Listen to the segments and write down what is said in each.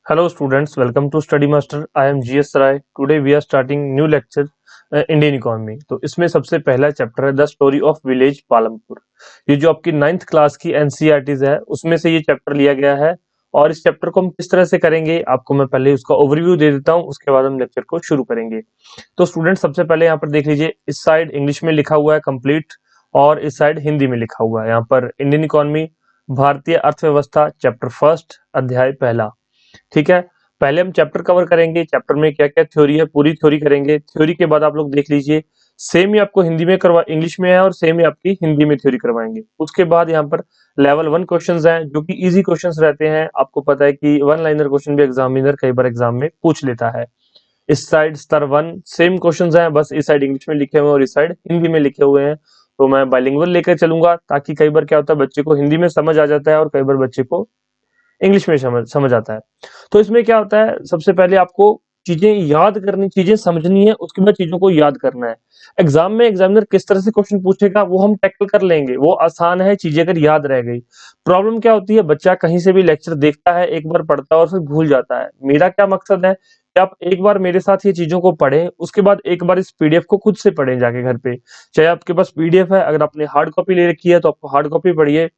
Hello students, welcome to Study Master. I am GS Rai. Today we are starting new lecture Indian economy. तो इसमें सबसे पहला chapter है the story of village Palampur. ये जो आपकी 9th क्लास की एनसीईआरटीज है उसमें से ये चैप्टर लिया गया है। और इस चैप्टर को हम किस तरह से करेंगे आपको मैं पहले उसका ओवरव्यू दे देता हूँ, उसके बाद हम लेक्चर को शुरू करेंगे। तो स्टूडेंट सबसे पहले यहाँ पर देख लीजिए, इस साइड इंग्लिश में लिखा हुआ है कंप्लीट और इस साइड हिंदी में लिखा हुआ है। यहाँ पर इंडियन इकोनॉमी, भारतीय अर्थव्यवस्था, चैप्टर फर्स्ट, अध्याय पहला। ठीक है, पहले हम चैप्टर कवर करेंगे। चैप्टर में क्या क्या थ्योरी है पूरी थ्योरी करेंगे। थ्योरी के बाद आप लोग देख लीजिए, सेम ही आपको हिंदी में करवा इंग्लिश में है और सेम ही आपकी हिंदी में थ्योरी करवाएंगे। उसके बाद यहाँ पर लेवल 1 क्वेश्चंस हैं जो कि इजी क्वेश्चंस रहते हैं। आपको पता है कि वन लाइनर क्वेश्चन भी एग्जामिनर कई बार एग्जाम में पूछ लेता है। इस साइड स्तर 1 सेम क्वेश्चंस हैं, बस इस साइड इंग्लिश में लिखे हुए हैं और इस साइड हिंदी में लिखे हुए हैं। तो मैं बाइलिंगुअल लेकर चलूंगा ताकि कई बार क्या होता है बच्चे को हिंदी में समझ आ जाता है और कई बार बच्चे को इंग्लिश में समझ आता है। तो इसमें क्या होता है, सबसे पहले आपको चीजें याद करनी, चीजें समझनी है, उसके बाद चीजों को याद करना है। एग्जाम में एग्जामिनर किस तरह से क्वेश्चन पूछेगा वो हम टैकल कर लेंगे, वो आसान है, चीजें अगर याद रह गई। प्रॉब्लम क्या होती है, बच्चा कहीं से भी लेक्चर देखता है, एक बार पढ़ता है और फिर भूल जाता है। मेरा क्या मकसद है कि आप एक बार मेरे साथ ये चीजों को पढ़ें, उसके बाद एक बार इस पीडीएफ को खुद से पढ़ें जाके घर पे। चाहे आपके पास पीडीएफ है, अगर आपने हार्ड कॉपी ले रखी है तो आप हार्ड कॉपी पढ़िए।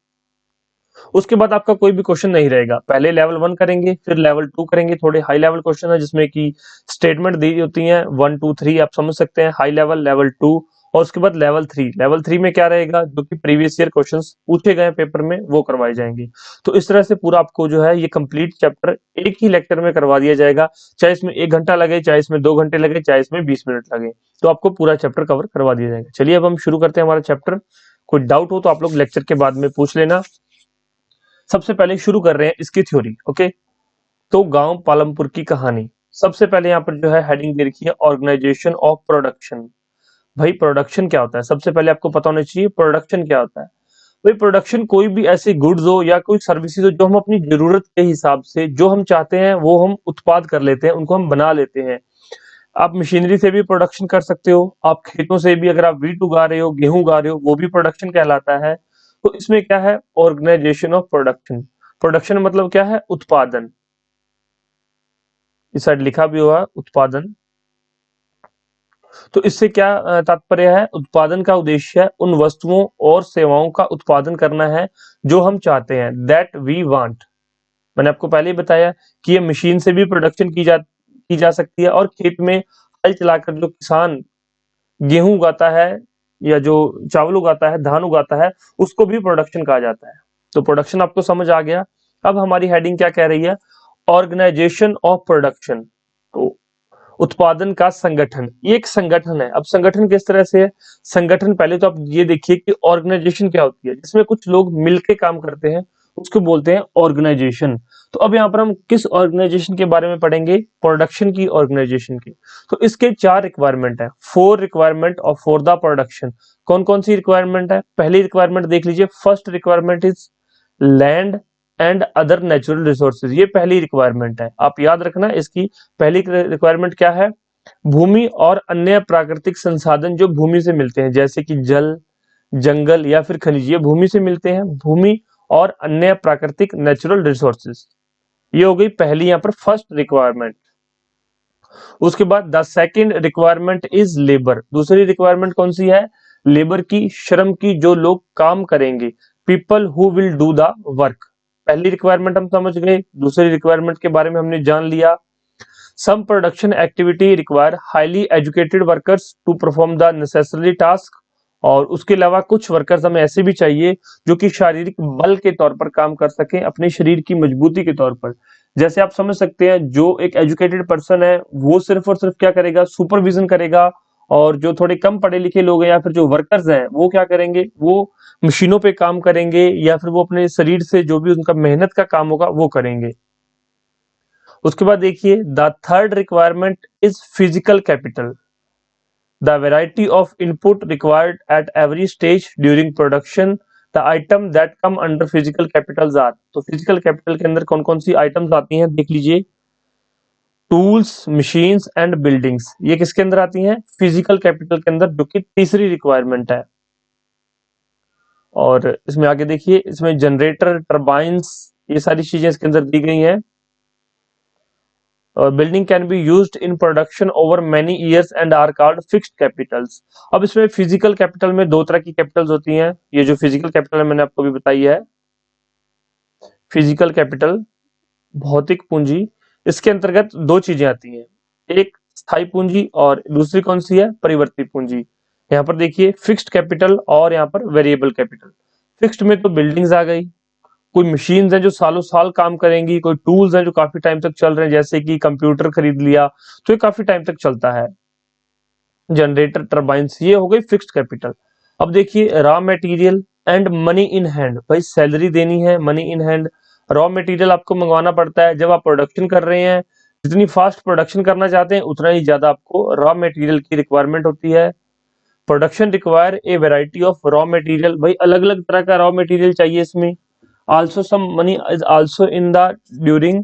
उसके बाद आपका कोई भी क्वेश्चन नहीं रहेगा। पहले लेवल 1 करेंगे, फिर लेवल 2 करेंगे। थोड़े हाई लेवल क्वेश्चन है जिसमें कि स्टेटमेंट दी होती हैं 1 2 3, आप समझ सकते हैं। हाई लेवल, लेवल 2 और उसके बाद लेवल 3। लेवल 3 में क्या रहेगा, जो कि प्रीवियस ईयर क्वेश्चंस पूछे गए पेपर में वो करवाए जाएंगे। तो इस तरह से पूरा आपको जो है ये कंप्लीट चैप्टर एक ही लेक्चर में करवा दिया जाएगा। चाहे इसमें 1 घंटा लगे, चाहे इसमें 2 घंटे लगे, चाहे इसमें 20 मिनट लगे, तो आपको पूरा चैप्टर कवर करवा दिया जाएगा। चलिए अब हम शुरू करते हैं हमारा चैप्टर। कोई डाउट हो तो आप लोग लेक्चर के बाद में पूछ लेना। सबसे पहले शुरू कर रहे हैं इसकी थ्योरी। ओके, तो गांव पालमपुर की कहानी। सबसे पहले यहाँ पर जो है हेडिंग दे रखी है ऑर्गेनाइजेशन ऑफ प्रोडक्शन। भाई प्रोडक्शन क्या होता है, सबसे पहले आपको पता होना चाहिए प्रोडक्शन क्या होता है। भाई प्रोडक्शन कोई भी ऐसी गुड्स हो या कोई सर्विसेज हो जो हम अपनी जरूरत के हिसाब से जो हम चाहते हैं वो हम उत्पाद कर लेते हैं, उनको हम बना लेते हैं। आप मशीनरी से भी प्रोडक्शन कर सकते हो, आप खेतों से भी, अगर आप वीट उगा रहे हो, गेहूं उगा रहे हो, वो भी प्रोडक्शन कहलाता है। तो इसमें क्या है, ऑर्गेनाइजेशन ऑफ प्रोडक्शन। प्रोडक्शन मतलब क्या है, उत्पादन। इस साइड लिखा भी हुआ है उत्पादन। तो इससे क्या तात्पर्य है, उत्पादन का उद्देश्य है उन वस्तुओं और सेवाओं का उत्पादन करना है जो हम चाहते हैं, दैट वी वांट। मैंने आपको पहले ही बताया कि ये मशीन से भी प्रोडक्शन की जा सकती है और खेत में हल चलाकर जो किसान गेहूं उगाता है या जो चावल उगाता है, धान उगाता है, उसको भी प्रोडक्शन कहा जाता है। तो प्रोडक्शन आपको समझ आ गया। अब हमारी हेडिंग क्या कह रही है, ऑर्गेनाइजेशन ऑफ प्रोडक्शन। तो उत्पादन का संगठन, ये एक संगठन है। अब संगठन किस तरह से है, संगठन पहले तो आप ये देखिए कि ऑर्गेनाइजेशन क्या होती है, जिसमें कुछ लोग मिलके काम करते हैं, उसको बोलते हैं ऑर्गेनाइजेशन। तो अब यहाँ पर हम किस ऑर्गेनाइजेशन के बारे में पढ़ेंगे, प्रोडक्शन की ऑर्गेनाइजेशन की। तो इसके 4 रिक्वायरमेंट है, 4 requirement of for the production. कौन कौन सी रिक्वायरमेंट है, पहली रिक्वायरमेंट देख लीजिए, first requirement is land and other natural resources. ये पहली रिक्वायरमेंट है, आप याद रखना। इसकी पहली रिक्वायरमेंट क्या है, भूमि और अन्य प्राकृतिक संसाधन जो भूमि से मिलते हैं, जैसे कि जल, जंगल या फिर खनिज, ये भूमि से मिलते हैं। भूमि और अन्य प्राकृतिक नेचुरल रिसोर्सेज, ये हो गई पहली यहाँ पर फर्स्ट रिक्वायरमेंट। उसके बाद the second requirement is labour. दूसरी रिक्वायरमेंट कौन सी है, लेबर की, श्रम की, जो लोग काम करेंगे, people who will do the work. पहली रिक्वायरमेंट हम समझ गए, दूसरी रिक्वायरमेंट के बारे में हमने जान लिया। Some production activity require highly educated workers to perform the necessary task. और उसके अलावा कुछ वर्कर्स हमें ऐसे भी चाहिए जो कि शारीरिक बल के तौर पर काम कर सकें, अपने शरीर की मजबूती के तौर पर। जैसे आप समझ सकते हैं, जो एक एजुकेटेड पर्सन है वो सिर्फ और सिर्फ क्या करेगा, सुपरविजन करेगा। और जो थोड़े कम पढ़े लिखे लोग हैं या फिर जो वर्कर्स हैं वो क्या करेंगे, वो मशीनों पे काम करेंगे या फिर वो अपने शरीर से जो भी उनका मेहनत का काम होगा वो करेंगे। उसके बाद देखिए, the third requirement is physical capital. The variety of input required at every stage during production, the item that come under physical capitals are. तो फिजिकल कैपिटल के अंदर कौन कौन सी आइटम्स आती हैं देख लीजिए, टूल्स, मशीन्स एंड बिल्डिंग्स। ये किसके अंदर आती हैं, फिजिकल कैपिटल के अंदर, जो कि तीसरी रिक्वायरमेंट है। और इसमें आगे देखिए, इसमें जनरेटर, टरबाइंस, ये सारी चीजें इसके अंदर दी गई हैं। Building can be used in production over many years and are called fixed capitals. अब इसमें फिजिकल कैपिटल में दो तरह की कैपिटल्स होती हैं। ये जो फिजिकल कैपिटल है मैंने आपको भी बताई है, फिजिकल कैपिटल भौतिक पूंजी, इसके अंतर्गत दो चीजें आती हैं, एक स्थायी पूंजी और दूसरी कौन सी है, परिवर्ती पूंजी। यहाँ पर देखिए फिक्स्ड कैपिटल और यहाँ पर वेरिएबल कैपिटल। फिक्स्ड में तो बिल्डिंग्स आ गई, कोई मशीन्स हैं जो सालों साल काम करेंगी, कोई टूल्स हैं जो काफी टाइम तक चल रहे हैं, जैसे कि कंप्यूटर खरीद लिया तो ये काफी टाइम तक चलता है, जनरेटर, टर्बाइंस, ये हो गई फिक्स्ड कैपिटल। अब देखिए raw material and money in hand, भाई सैलरी देनी है, money in hand, raw material आपको मंगवाना पड़ता है जब आप प्रोडक्शन कर रहे हैं, जितनी फास्ट प्रोडक्शन करना चाहते हैं उतना ही ज्यादा आपको रॉ मटेरियल की रिक्वायरमेंट होती है। Production require a variety of raw material, भाई अलग अलग तरह का रॉ मटेरियल चाहिए इसमें। Also some money is also in the during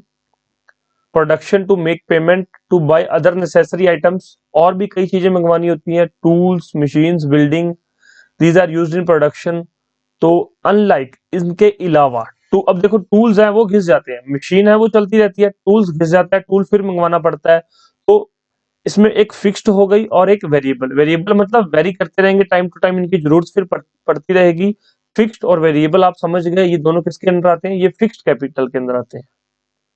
production to make payment to buy other necessary items, और भी कई चीजें मंगवानी होती हैं, tools, machines, building, these are used in production. तो अनलाइक इनके अलावा टू, अब देखो टूल्स हैं वो घिस जाते हैं, मशीन है वो चलती रहती है, टूल्स घिस जाता है, टूल फिर मंगवाना पड़ता है। तो इसमें एक फिक्स्ड हो गई और एक वेरिएबल। वेरिएबल मतलब वेरी करते रहेंगे, टाइम टू टाइम इनकी जरूरत फिर पड़ती रहेगी। फिक्स्ड और वेरिएबल आप समझ गए, ये दोनों किसके अंदर आते हैं, ये फिक्स्ड कैपिटल के अंदर आते हैं,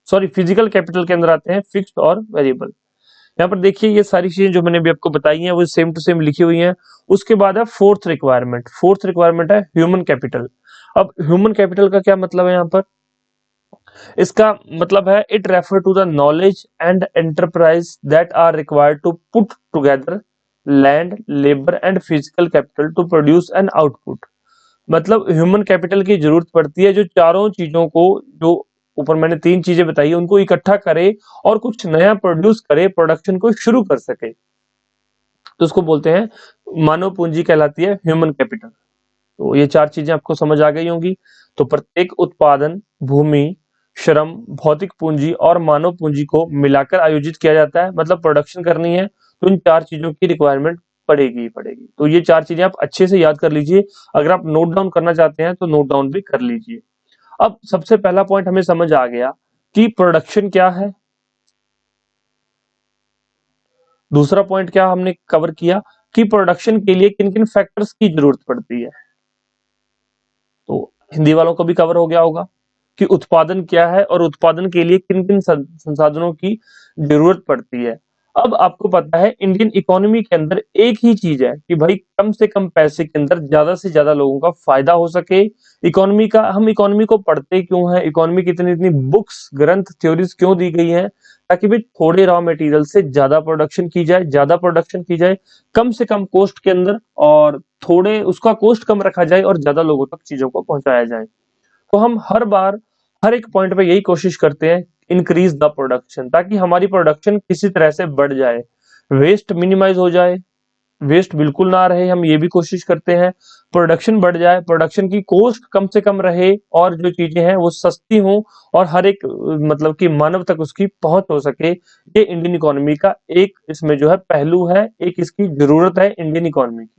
सॉरी फिजिकल कैपिटल के अंदर आते हैं, फिक्स्ड और वेरिएबल। यहाँ पर देखिए ये सारी चीजें जो मैंने भी आपको बताई हैं वो सेम टू सेम लिखी हुई हैं। उसके बाद है फोर्थ रिक्वायरमेंट, फोर्थ रिक्वायरमेंट है ह्यूमन कैपिटल। अब ह्यूमन कैपिटल का क्या मतलब है यहाँ पर, इसका मतलब है it refer to the knowledge and enterprise that are required to put together land, labour and physical capital to produce an output. मतलब ह्यूमन कैपिटल की जरूरत पड़ती है जो चारों चीजों को, जो ऊपर मैंने तीन चीजें बताई उनको इकट्ठा करे और कुछ नया प्रोड्यूस करे, प्रोडक्शन को शुरू कर सके, तो उसको बोलते हैं मानव पूंजी, कहलाती है ह्यूमन कैपिटल। तो ये चार चीजें आपको समझ आ गई होंगी। तो प्रत्येक उत्पादन भूमि, श्रम, भौतिक पूंजी और मानव पूंजी को मिलाकर आयोजित किया जाता है, मतलब प्रोडक्शन करनी है तो इन चार चीजों की रिक्वायरमेंट पड़ेगी ही पड़ेगी। तो ये चार चीजें आप अच्छे से याद कर लीजिए, अगर आप नोट डाउन करना चाहते हैं तो नोट डाउन भी कर लीजिए। अब सबसे पहला पॉइंट हमें समझ आ गया कि प्रोडक्शन क्या है। दूसरा पॉइंट क्या हमने कवर किया कि प्रोडक्शन के लिए किन किन फैक्टर्स की जरूरत पड़ती है, तो हिंदी वालों को भी कवर हो गया होगा कि उत्पादन क्या है और उत्पादन के लिए किन किन संसाधनों की जरूरत पड़ती है। अब आपको पता है इंडियन इकोनॉमी के अंदर एक ही चीज है कि भाई कम से कम पैसे के अंदर ज्यादा से ज्यादा लोगों का फायदा हो सके। इकोनॉमी का, हम इकोनॉमी को पढ़ते क्यों है, इकोनॉमी की इतनी इतनी बुक्स, ग्रंथ, थ्योरीज क्यों दी गई हैं, ताकि भाई थोड़े रॉ मटेरियल से ज्यादा प्रोडक्शन की जाए, ज्यादा प्रोडक्शन की जाए कम से कम कॉस्ट के अंदर, और थोड़े उसका कॉस्ट कम रखा जाए और ज्यादा लोगों तक चीजों को पहुंचाया जाए। तो हम हर बार हर एक पॉइंट पे यही कोशिश करते हैं, इंक्रीज द प्रोडक्शन, ताकि हमारी प्रोडक्शन किसी तरह से बढ़ जाए, वेस्ट मिनिमाइज हो जाए, वेस्ट बिल्कुल ना रहे, हम ये भी कोशिश करते हैं। प्रोडक्शन बढ़ जाए, प्रोडक्शन की कॉस्ट कम से कम रहे और जो चीजें हैं वो सस्ती हो और हर एक मतलब कि मानव तक उसकी पहुंच हो सके। ये इंडियन इकोनॉमी का एक इसमें जो है पहलू है, एक इसकी जरूरत है इंडियन इकोनॉमी की।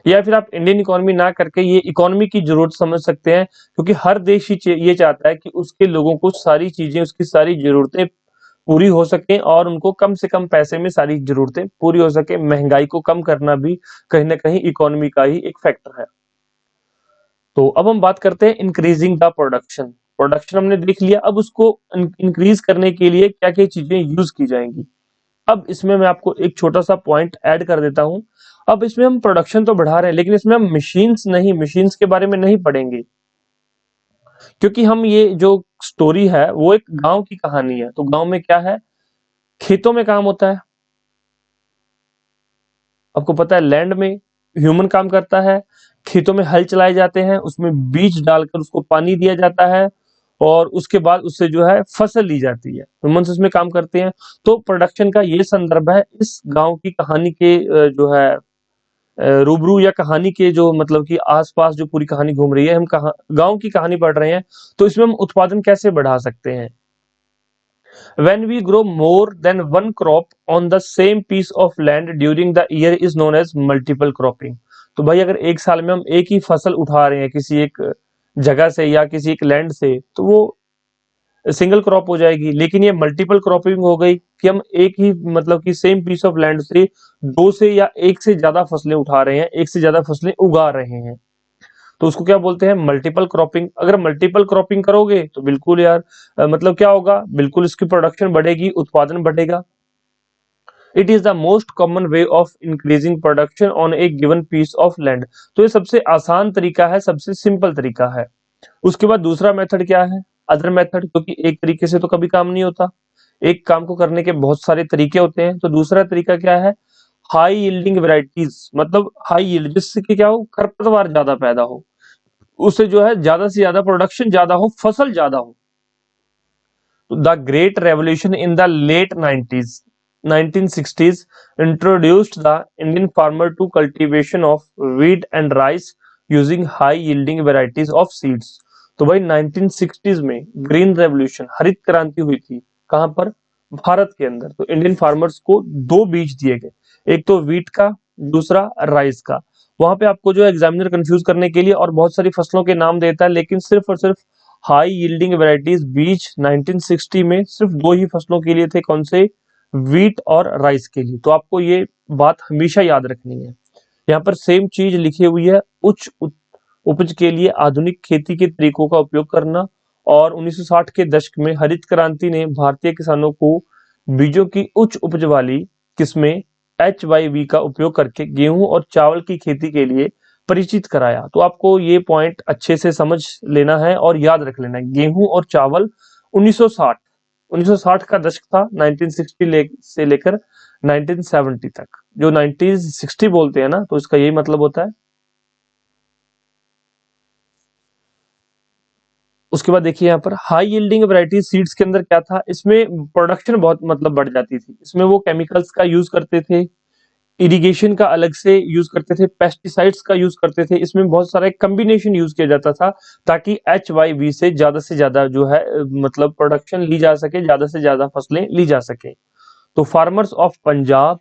या फिर आप इंडियन इकोनॉमी ना करके ये इकोनॉमी की जरूरत समझ सकते हैं, क्योंकि हर देश ही ये चाहता है कि उसके लोगों को सारी चीजें, उसकी सारी जरूरतें पूरी हो सके और उनको कम से कम पैसे में सारी जरूरतें पूरी हो सके। महंगाई को कम करना भी कहीं ना कहीं इकोनॉमी का ही एक फैक्टर है। तो अब हम बात करते हैं इंक्रीजिंग द प्रोडक्शन। प्रोडक्शन हमने देख लिया, अब उसको इंक्रीज करने के लिए क्या क्या चीजें यूज की जाएंगी। अब इसमें मैं आपको एक छोटा सा पॉइंट ऐड कर देता हूं। अब इसमें हम प्रोडक्शन तो बढ़ा रहे हैं लेकिन इसमें हम मशीन्स के बारे में नहीं पढ़ेंगे, क्योंकि हम ये जो स्टोरी है वो एक गांव की कहानी है। तो गांव में क्या है, खेतों में काम होता है, आपको पता है लैंड में ह्यूमन काम करता है, खेतों में हल चलाए जाते हैं, उसमें बीज डालकर उसको पानी दिया जाता है और उसके बाद उससे जो है फसल ली जाती है, ह्यूमंस इसमें काम करते हैं। तो प्रोडक्शन का ये संदर्भ है इस गांव की कहानी के जो है रूबरू, या कहानी के जो मतलब कि आसपास जो पूरी कहानी घूम रही है, हम कहा गांव की कहानी पढ़ रहे हैं, तो इसमें हम उत्पादन कैसे बढ़ा सकते हैं। When we grow more than one crop on the same piece of land during the year is known as multiple cropping। तो भाई अगर एक साल में हम एक ही फसल उठा रहे हैं किसी एक जगह से या किसी एक लैंड से, तो वो सिंगल क्रॉप हो जाएगी। लेकिन ये मल्टीपल क्रॉपिंग हो गई कि हम एक ही मतलब कि सेम पीस ऑफ लैंड से दो से या एक से ज्यादा फसलें उठा रहे हैं, एक से ज्यादा फसलें उगा रहे हैं, तो उसको क्या बोलते हैं, मल्टीपल क्रॉपिंग। अगर मल्टीपल क्रॉपिंग करोगे तो बिल्कुल यार मतलब क्या होगा, बिल्कुल इसकी प्रोडक्शन बढ़ेगी, उत्पादन बढ़ेगा। It is the most common way of increasing production on a given piece of land. तो ये सबसे आसान तरीका है, सबसे सिंपल तरीका है। उसके बाद दूसरा मेथड क्या है, अदर मेथड, क्योंकि एक तरीके से तो कभी काम नहीं होता, एक काम को करने के बहुत सारे तरीके होते हैं। तो दूसरा तरीका क्या है, हाई यील्डिंग वेराइटीज, मतलब हाई यील्ड, जिससे कि क्या हो, खरपतवार ज्यादा पैदा हो, उससे जो है ज्यादा से ज्यादा प्रोडक्शन ज्यादा हो, फसल ज्यादा हो। The great revolution in the late 90s 1960s introduced the Indian farmer to cultivation of wheat and rice using high yielding varieties of seeds। तो भाई 1960s में ग्रीन रेवोल्यूशन, हरित क्रांति हुई थी, कहां पर, भारत के अंदर। तो इंडियन फार्मर्स को दो बीज दिए गए, एक तो व्हीट का, दूसरा राइस का। वहां पे आपको जो एग्जामिनर कंफ्यूज करने के लिए और बहुत सारी फसलों के नाम देता है, लेकिन सिर्फ और सिर्फ हाई यील्डिंग वैरायटीज बीज 1960 में सिर्फ दो ही फसलों के लिए थे, कौन से, व्हीट और राइस के लिए। तो आपको ये बात हमेशा याद रखनी है। यहाँ पर सेम चीज लिखी हुई है, उपज के लिए आधुनिक खेती के तरीकों का उपयोग करना। और 1960 के दशक में हरित क्रांति ने भारतीय किसानों को बीजों की उच्च उपज वाली किस्में HYV का उपयोग करके गेहूं और चावल की खेती के लिए परिचित कराया। तो आपको ये पॉइंट अच्छे से समझ लेना है और याद रख लेना है। गेहूं और चावल 1960 1960 का दशक था, 1960 से लेकर 1970 तक। जो 1960 बोलते हैं ना, तो इसका यही मतलब होता है। उसके बाद देखिए यहाँ पर हाई यील्डिंग वैरायटी सीड्स के अंदर क्या था, इसमें प्रोडक्शन बहुत मतलब बढ़ जाती थी। इसमें वो केमिकल्स का यूज करते थे, इरिगेशन का अलग से यूज करते थे, पेस्टिसाइड्स का यूज करते थे। इसमें बहुत सारा एक कम्बिनेशन यूज किया जाता था, ताकि HYV से ज्यादा जो है मतलब प्रोडक्शन ली जा सके, ज्यादा से ज्यादा फसलें ली जा सके। तो farmers of Punjab,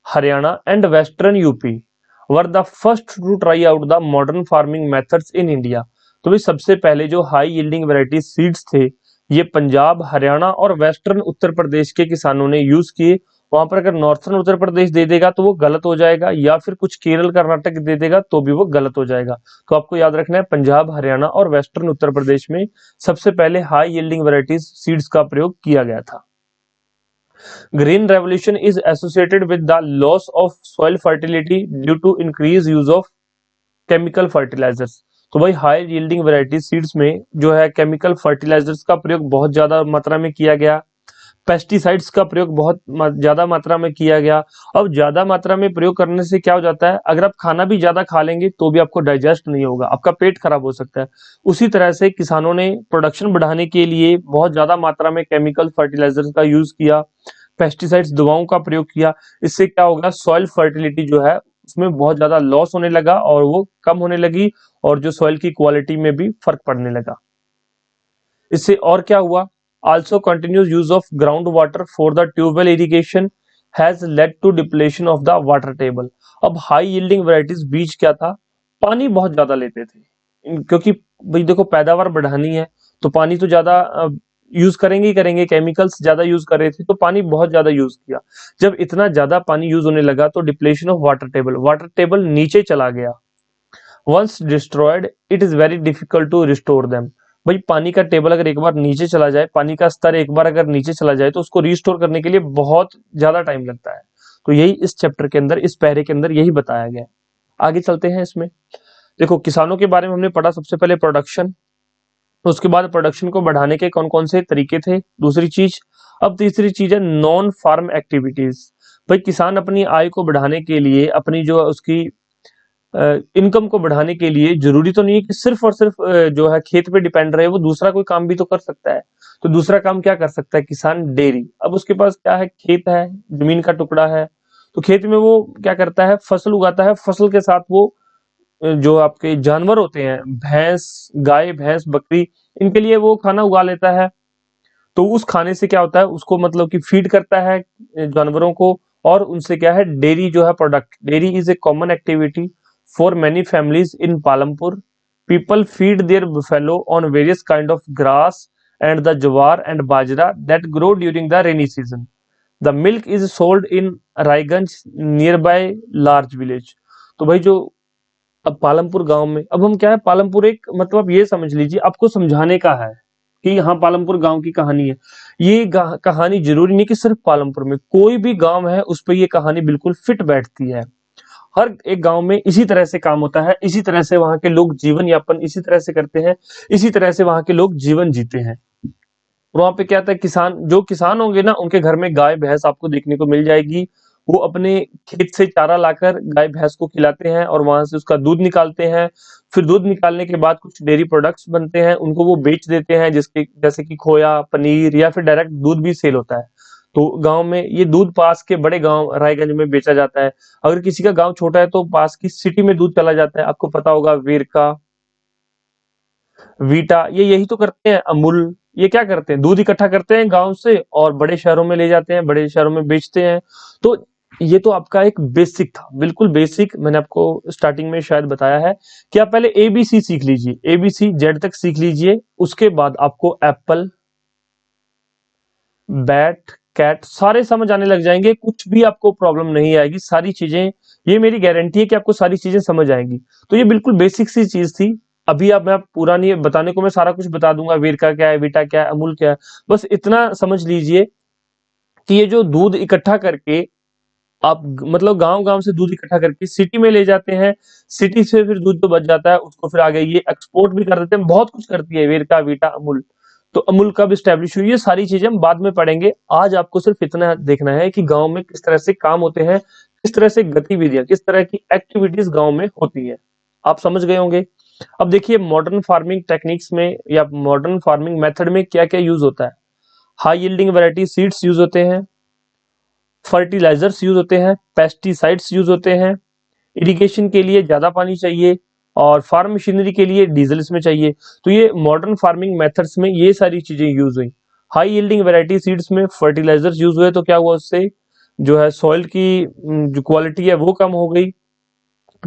Haryana and western UP were the first to try out the modern farming methods in India. तो भाई सबसे पहले जो हाई यील्डिंग वैरायटी सीड्स थे, ये पंजाब, हरियाणा और वेस्टर्न उत्तर प्रदेश के किसानों ने यूज किए। वहां पर अगर नॉर्थर्न उत्तर प्रदेश दे देगा तो वो गलत हो जाएगा, या फिर कुछ केरल कर्नाटक दे देगा तो भी वो गलत हो जाएगा। तो आपको याद रखना है, पंजाब, हरियाणा और वेस्टर्न उत्तर प्रदेश में सबसे पहले हाई यील्डिंग वैरायटीज सीड्स का प्रयोग किया गया था। Green revolution is associated with the loss of soil fertility due to increased use of chemical fertilizers। तो भाई हाई यील्डिंग वैरायटी सीड्स में जो है केमिकल फर्टिलाइजर्स का प्रयोग बहुत ज्यादा मात्रा में किया गया, पेस्टिसाइड्स का प्रयोग बहुत ज्यादा मात्रा में किया गया। अब ज्यादा मात्रा में प्रयोग करने से क्या हो जाता है, अगर आप खाना भी ज्यादा खा लेंगे तो भी आपको डाइजेस्ट नहीं होगा, आपका पेट खराब हो सकता है। उसी तरह से किसानों ने प्रोडक्शन बढ़ाने के लिए बहुत ज्यादा मात्रा में केमिकल फर्टिलाइजर्स का यूज किया, पेस्टिसाइड्स, दवाओं का प्रयोग किया। इससे क्या होगा, सॉइल फर्टिलिटी जो है उसमें बहुत ज्यादा लॉस होने लगा और वो कम होने लगी, और जो सॉइल की क्वालिटी में भी फर्क पड़ने लगा। इससे और क्या हुआ, also continuous use of groundwater for the tubewell irrigation has led to depletion of the water table। अब हाई यील्डिंग वैरायटीज बीज क्या था, पानी बहुत ज्यादा लेते थे, क्योंकि भाई देखो पैदावार बढ़ानी है तो पानी तो ज्यादा यूज करेंगे ही करेंगे, केमिकल्स ज्यादा यूज कर रहे थे तो पानी बहुत ज्यादा यूज किया। जब इतना ज्यादा पानी यूज होने लगा तो डिप्लेशन ऑफ वाटर टेबल नीचे चला गया। Once destroyed it is very difficult to restore them. भाई पानी का टेबल अगर एक बार नीचे चला जाए, पानी का स्तर एक बार अगर नीचे चला जाए तो उसको रिस्टोर करने के लिए बहुत ज्यादा टाइम लगता है। तो यही इस चैप्टर के अंदर, इस पैरे के अंदर यही बताया गया है। आगे चलते हैं। इसमें देखो किसानों के बारे में हमने पढ़ा, सबसे पहले प्रोडक्शन, उसके बाद प्रोडक्शन को बढ़ाने के कौन कौन से तरीके थे, दूसरी चीज। अब तीसरी चीज है नॉन फार्म एक्टिविटीज। भाई किसान अपनी आय को बढ़ाने के लिए, अपनी जो उसकी इनकम को बढ़ाने के लिए जरूरी तो नहीं है कि सिर्फ और सिर्फ जो है खेत पे डिपेंड रहे, वो दूसरा कोई काम भी तो कर सकता है। तो दूसरा काम क्या कर सकता है किसान, डेयरी। अब उसके पास क्या है, खेत है, जमीन का टुकड़ा है, तो खेत में वो क्या करता है, फसल उगाता है। फसल के साथ वो जो आपके जानवर होते हैं, भैंस, गाय, भैंस, बकरी, इनके लिए वो खाना उगा लेता है। तो उस खाने से क्या होता है, उसको मतलब कि फीड करता है जानवरों को, और उनसे क्या है, डेयरी जो है product. Dairy is a common activity for many families in Palampur. People feed there buffalo on various kind of grass and the jawar and bajra that grow during the rainy season. The milk is sold in Raiganj nearby large village. तो भाई जो अब पालमपुर गांव में, अब हम क्या है, पालमपुर एक मतलब ये समझ लीजिए आपको समझाने का है कि यहाँ पालमपुर गांव की कहानी है। ये कहानी जरूरी नहीं कि सिर्फ पालमपुर में, कोई भी गांव है उस पर ये कहानी बिल्कुल फिट बैठती है। हर एक गांव में इसी तरह से काम होता है, इसी तरह से वहां के लोग जीवन यापन इसी तरह से करते हैं, इसी तरह से वहां के लोग जीवन जीते हैं। और वहां पे क्या था, किसान जो किसान होंगे ना उनके घर में गाय भैंस आपको देखने को मिल जाएगी। वो अपने खेत से चारा लाकर गाय भैंस को खिलाते हैं और वहां से उसका दूध निकालते हैं। फिर दूध निकालने के बाद कुछ डेयरी प्रोडक्ट्स बनते हैं, उनको वो बेच देते हैं, जिसके जैसे कि खोया, पनीर या फिर डायरेक्ट दूध भी सेल होता है। तो गांव में ये दूध पास के बड़े गांव रायगंज में बेचा जाता है। अगर किसी का गांव छोटा है तो पास की सिटी में दूध चला जाता है। आपको पता होगा वेरका, वीटा, ये यही तो करते हैं। अमूल, ये क्या करते हैं, दूध इकट्ठा करते हैं गांव से और बड़े शहरों में ले जाते हैं, बड़े शहरों में बेचते हैं। तो ये तो आपका एक बेसिक था, बिल्कुल बेसिक। मैंने आपको स्टार्टिंग में शायद बताया है कि आप पहले एबीसी सीख लीजिए, एबीसी जेड तक सीख लीजिए। उसके बाद आपको एप्पल, बैट, कैट सारे समझ आने लग जाएंगे, कुछ भी आपको प्रॉब्लम नहीं आएगी। सारी चीजें, ये मेरी गारंटी है कि आपको सारी चीजें समझ आएंगी। तो ये बिल्कुल बेसिक सी चीज थी। अभी अब मैं पूरा नहीं बताने को, मैं सारा कुछ बता दूंगा, वेरका क्या है, वीटा क्या है, अमूल क्या है। बस इतना समझ लीजिए कि ये जो दूध इकट्ठा करके आप मतलब गांव गांव से दूध इकट्ठा करके सिटी में ले जाते हैं, सिटी से फिर दूध जो बच जाता है उसको फिर आगे ये एक्सपोर्ट भी कर देते हैं। बहुत कुछ करती है वेरका, वीटा, अमूल। तो अमूल कब स्टैब्लिश हुई, ये सारी चीजें हम बाद में पढ़ेंगे। आज आपको सिर्फ इतना देखना है कि गांव में किस तरह से काम होते हैं, किस तरह से गतिविधियां, किस तरह की एक्टिविटीज गांव में होती है। आप समझ गए होंगे। अब देखिए मॉडर्न फार्मिंग टेक्निक्स में या मॉडर्न फार्मिंग मेथड में क्या क्या यूज होता है। High yielding variety seeds use होते हैं, फर्टिलाइजर्स यूज होते हैं, पेस्टिसाइड्स यूज होते हैं, इरिगेशन के लिए ज्यादा पानी चाहिए और फार्म मशीनरी के लिए डीजल इसमें चाहिए। तो ये मॉडर्न फार्मिंग मेथड्स में ये सारी चीजें यूज हुई। हाई यील्डिंग वैरायटी सीड्स में फर्टिलाइजर्स यूज हुए, तो क्या हुआ, उससे जो है सॉइल की जो क्वालिटी है वो कम हो गई।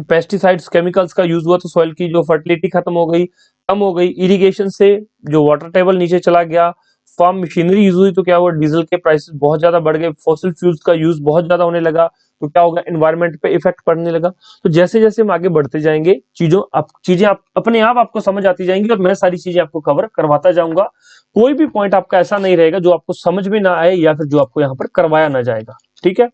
पेस्टिसाइड्स केमिकल्स का यूज हुआ तो सॉइल की जो फर्टिलिटी खत्म हो गई, कम हो गई। इरिगेशन से जो वाटर टेबल नीचे चला गया। फार्म मशीनरी यूज हुई तो क्या हुआ, डीजल के प्राइसेस बहुत ज्यादा बढ़ गए, फॉसिल फ्यूल्स का यूज बहुत ज्यादा होने लगा, तो क्या होगा, एनवायरमेंट पे इफेक्ट पड़ने लगा। तो जैसे जैसे हम आगे बढ़ते जाएंगे चीजें आप अपने आप आपको समझ आती जाएंगी और मैं सारी चीजें आपको कवर करवाता जाऊंगा। कोई भी पॉइंट आपका ऐसा नहीं रहेगा जो आपको समझ में ना आए या फिर जो आपको यहाँ पर करवाया ना जाएगा। ठीक है।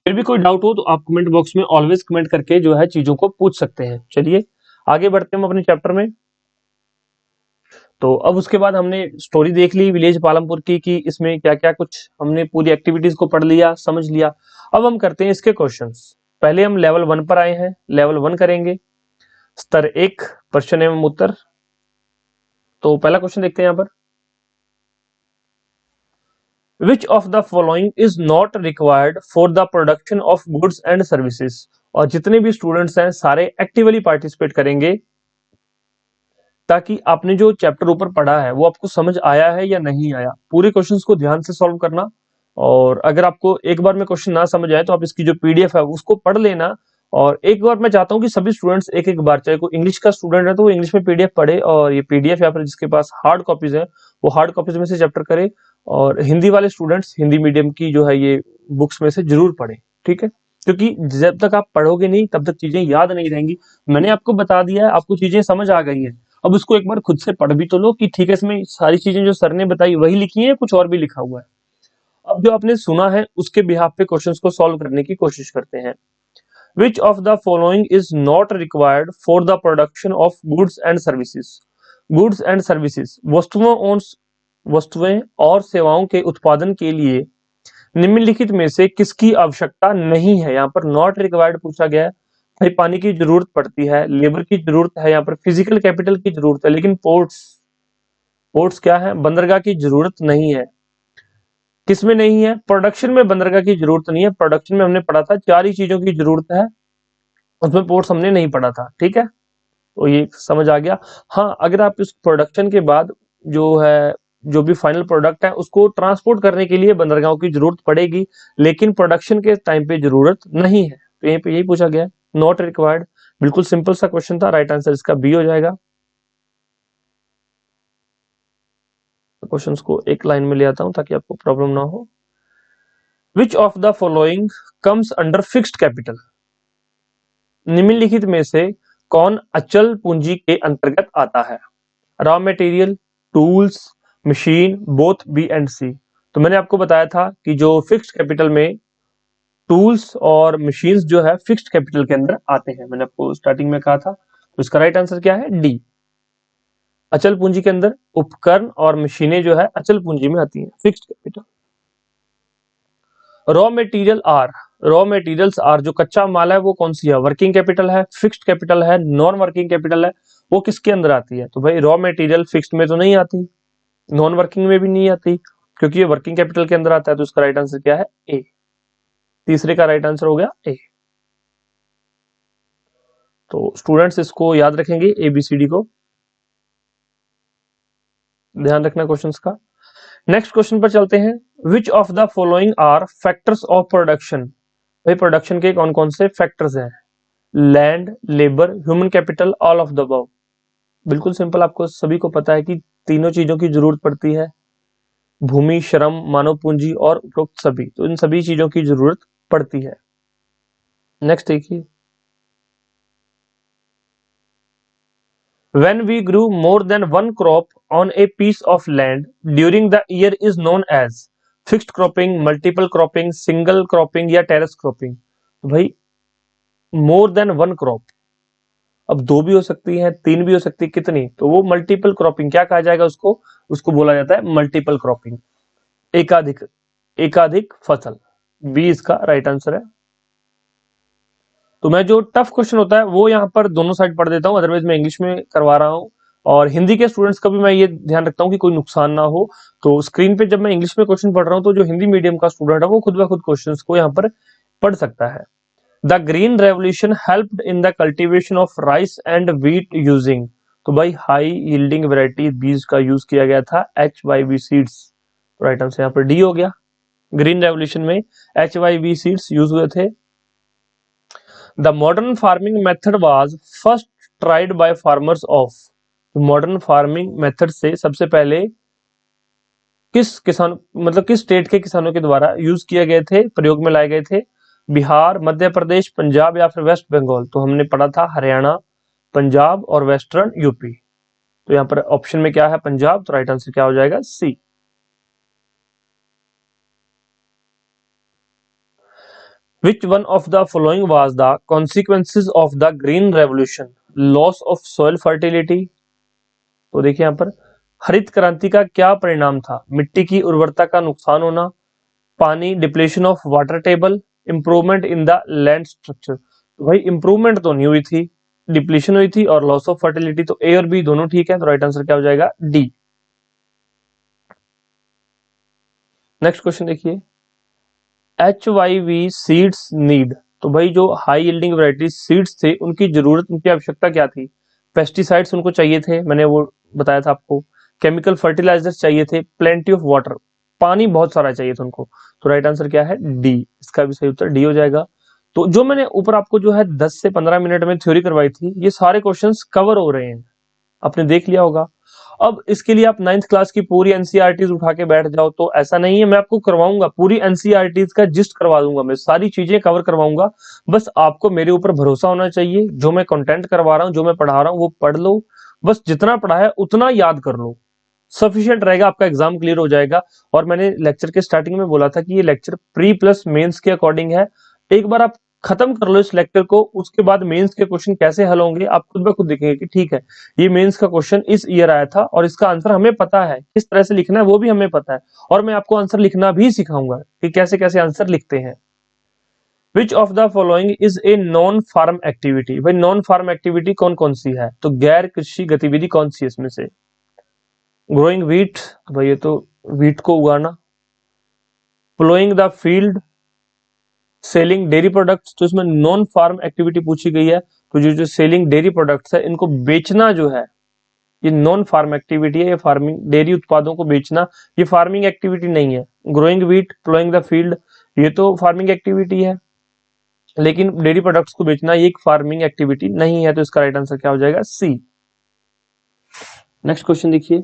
फिर भी कोई डाउट हो तो आप कमेंट बॉक्स में ऑलवेज कमेंट करके जो है चीजों को पूछ सकते हैं। चलिए आगे बढ़ते हैं हम अपने चैप्टर में। तो अब उसके बाद हमने स्टोरी देख ली विलेज पालमपुर की कि इसमें क्या क्या कुछ, हमने पूरी एक्टिविटीज को पढ़ लिया, समझ लिया। अब हम करते हैं इसके क्वेश्चंस। पहले हम लेवल 1 पर आए हैं, लेवल 1 करेंगे, स्तर 1, प्रश्न एवं उत्तर। तो पहला क्वेश्चन देखते हैं यहाँ पर, Which of the following is not required for the production of goods and services? और जितने भी स्टूडेंट्स हैं सारे एक्टिवली पार्टिसिपेट करेंगे ताकि आपने जो चैप्टर ऊपर पढ़ा है वो आपको समझ आया है या नहीं आया। पूरे क्वेश्चंस को ध्यान से सॉल्व करना। और अगर आपको एक बार में क्वेश्चन ना समझ आए तो आप इसकी जो पीडीएफ है उसको पढ़ लेना। और एक बार मैं चाहता हूँ कि सभी स्टूडेंट्स एक एक बार, चाहे कोई इंग्लिश का स्टूडेंट है तो वो इंग्लिश में पीडीएफ पढ़े, और ये पीडीएफ या फिर जिसके पास हार्ड कॉपीज है वो हार्ड कॉपीज में से चैप्टर करे। और हिंदी वाले स्टूडेंट्स हिंदी मीडियम की जो है ये बुक्स में से जरूर पढ़े। ठीक है, क्योंकि जब तक आप पढ़ोगे नहीं तब तक चीजें याद नहीं रहेंगी। मैंने आपको बता दिया है, आपको चीजें समझ आ गई हैं, अब उसको एक बार खुद से पढ़ भी तो लो कि ठीक है इसमें सारी चीजें जो सर ने बताई वही लिखी है, कुछ और भी लिखा हुआ है। अब जो आपने सुना है उसके बिहाफ पे क्वेश्चंस को सॉल्व करने की कोशिश करते हैं। Which of the following is not required for the production of goods and services? Goods and services वस्तुएं और सेवाओं के उत्पादन के लिए निम्नलिखित में से किसकी आवश्यकता नहीं है। यहाँ पर नॉट रिक्वायर्ड पूछा गया है। भाई पानी की जरूरत पड़ती है, लेबर की जरूरत है, यहाँ पर फिजिकल कैपिटल की जरूरत है, लेकिन पोर्ट्स क्या है, बंदरगाह की जरूरत नहीं है। किसमें नहीं है, प्रोडक्शन में बंदरगाह की जरूरत नहीं है। प्रोडक्शन में हमने पढ़ा था 4 ही चीजों की जरूरत है, उसमें पोर्ट्स हमने नहीं पढ़ा था। ठीक है, तो ये समझ आ गया। हाँ, अगर आप इस प्रोडक्शन के बाद जो है जो भी फाइनल प्रोडक्ट है उसको ट्रांसपोर्ट करने के लिए बंदरगाहों की जरूरत पड़ेगी, लेकिन प्रोडक्शन के टाइम पे जरूरत नहीं है। तो यहीं पे यही पूछा गया है, नॉट रिक्वायर्ड। बिल्कुल सिंपल सा क्वेश्चन था, राइट आंसर इसका बी हो जाएगा। क्वेश्चंस को एक लाइन में ले आता हूं ताकि आपको प्रॉब्लम ना हो। विच of the following comes under fixed capital? निम्नलिखित में से कौन अचल पूंजी के अंतर्गत आता है? Raw material, tools, machine, both B and C. तो मैंने आपको बताया था कि जो फिक्स्ड कैपिटल में टूल्स और मशीन्स जो है फिक्स्ड कैपिटल के अंदर आते हैं, मैंने आपको स्टार्टिंग में कहा था। तो इसका राइट आंसर क्या है? डी। अचल पूंजी के अंदर उपकरण और मशीनें जो है अचल पूंजी में आती हैं, fixed capital. Raw materials are जो कच्चा माल है वो कौन सी है? वर्किंग कैपिटल है, फिक्स्ड कैपिटल है, नॉन वर्किंग कैपिटल है, वो किसके अंदर आती है? तो भाई रॉ मटेरियल फिक्स्ड में तो नहीं आती, नॉन वर्किंग में भी नहीं आती, क्योंकि ये वर्किंग कैपिटल के अंदर आता है। तो इसका राइट आंसर क्या है? ए। तीसरे का राइट आंसर हो गया ए। तो स्टूडेंट्स इसको याद रखेंगे, ABCD को ध्यान रखना क्वेश्चंस का। नेक्स्ट क्वेश्चन पर चलते हैं। Which of the following are factors of production? भाई प्रोडक्शन के कौन कौन से फैक्टर्स हैं? Land, labour, human capital, all of the above. बिल्कुल सिंपल, आपको सभी को पता है कि तीनों चीजों की जरूरत पड़ती है, भूमि, श्रम, मानव पूंजी और उपरोक्त सभी। तो इन सभी चीजों की जरूरत पड़ती है। नेक्स्ट देखिए, when we grew more than one crop on a piece of land during the year is known as fixed cropping, multiple cropping, single cropping या terrace cropping। तो भाई more than one crop, अब दो भी हो सकती है, तीन भी हो सकती है, कितनी? तो वो मल्टीपल क्रॉपिंग क्या कहा जाएगा उसको? उसको बोला जाता है मल्टीपल क्रॉपिंग, एकाधिक एकाधिक फसल। बी इसका राइट आंसर है। तो मैं जो टफ क्वेश्चन होता है वो यहाँ पर दोनों साइड पढ़ देता हूँ, अदरवाइज मैं इंग्लिश में करवा रहा हूँ। और हिंदी के स्टूडेंट्स का भी मैं ये ध्यान रखता हूँ कि कोई नुकसान ना हो। तो स्क्रीन पे जब मैं इंग्लिश में क्वेश्चन पढ़ रहा हूँ तो जो हिंदी मीडियम का स्टूडेंट है वो खुद ब खुद क्वेश्चन को यहाँ पर पढ़ सकता है। The green revolution helped in the cultivation of rice and wheat using. तो भाई हाई यील्डिंग वेराइटी बीज का यूज किया गया था, HYV सीड्स। राइट आंसर यहाँ पर डी हो गया। ग्रीन रेवोल्यूशन में HYV सीड्स यूज हुए थे। The modern farming method was first tried by farmers of। Modern farming method से सबसे पहले किस किसान मतलब किस स्टेट के किसानों के द्वारा यूज किए गए थे, प्रयोग में लाए गए थे? बिहार, मध्य प्रदेश, पंजाब या फिर वेस्ट बंगाल। तो हमने पढ़ा था हरियाणा, पंजाब और वेस्टर्न यूपी। तो यहाँ पर ऑप्शन में क्या है? पंजाब। तो राइट आंसर क्या हो जाएगा? सी। Which one of the following was the consequences of the green revolution? Loss of soil fertility। तो देखिए यहाँ पर हरित क्रांति का क्या परिणाम था? मिट्टी की उर्वरता का नुकसान होना, पानी, depletion of water table, improvement in the land structure. तो भाई इंप्रूवमेंट तो नहीं हुई थी, डिप्लेशन हुई थी और लॉस ऑफ फर्टिलिटी। तो ए और बी दोनों ठीक है। तो राइट आंसर क्या हो जाएगा? डी। नेक्स्ट क्वेश्चन देखिए, HYV सीड्स नीड। तो भाई जो हाई यील्डिंग वैरायटी सीड्स थे उनकी जरूरत, उनकी आवश्यकता क्या थी? पेस्टिसाइड्स उनको चाहिए थे, मैंने वो बताया था आपको। केमिकल फर्टिलाइजर्स चाहिए थे, प्लेंटी ऑफ वाटर, पानी बहुत सारा चाहिए था उनको। तो राइट आंसर क्या है? डी। इसका भी सही उत्तर डी हो जाएगा। तो जो मैंने ऊपर आपको जो है 10 से 15 मिनट में थ्योरी करवाई थी, ये सारे क्वेश्चंस कवर हो रहे हैं, आपने देख लिया होगा। अब इसके लिए आप 9th क्लास की पूरी एनसीईआरटीज उठा के बैठ जाओ तो ऐसा नहीं है। मैं आपको करवाऊंगा पूरी एनसीईआरटीज का जिस्ट करवा दूंगा, मैं सारी चीजें कवर करवाऊंगा। बस आपको मेरे ऊपर भरोसा होना चाहिए। जो मैं कंटेंट करवा रहा हूँ, जो मैं पढ़ा रहा हूँ वो पढ़ लो, बस जितना पढ़ा है उतना याद कर लो, सफिशिएंट रहेगा, आपका एग्जाम क्लियर हो जाएगा। और मैंने लेक्चर के स्टार्टिंग में बोला था कि ये लेक्चर प्री प्लस मेंस के अकॉर्डिंग है। एक बार आप खत्म कर लो इस लेक्चर को, उसके बाद मेंस के क्वेश्चन कैसे हल होंगे आप खुद ब खुद देखेंगे कि ठीक है ये मेंस का क्वेश्चन इस ईयर आया था और इसका आंसर हमें पता है, किस तरह से लिखना है वो भी हमें पता है। और मैं आपको आंसर लिखना भी सिखाऊंगा कि कैसे कैसे आंसर लिखते हैं। Which of the following is a non farm activity? भाई नॉन फार्म एक्टिविटी कौन कौन सी है? तो गैर कृषि गतिविधि कौन सी है इसमें से? ग्रोइंग व्हीट, भाई ये तो व्हीट को उगाना। Ploughing the field, selling dairy products. तो इसमें नॉन फार्म एक्टिविटी पूछी गई है। तो जो सेलिंग डेयरी प्रोडक्ट्स है इनको बेचना जो है ये नॉन फार्म एक्टिविटी है। ये फार्मिंग डेयरी उत्पादों को बेचना ये फार्मिंग एक्टिविटी नहीं है। Growing wheat, ploughing the field ये तो फार्मिंग एक्टिविटी है, लेकिन डेयरी प्रोडक्ट्स को बेचना ये एक फार्मिंग एक्टिविटी नहीं है। तो इसका राइट आंसर क्या हो जाएगा? सी। नेक्स्ट क्वेश्चन देखिए,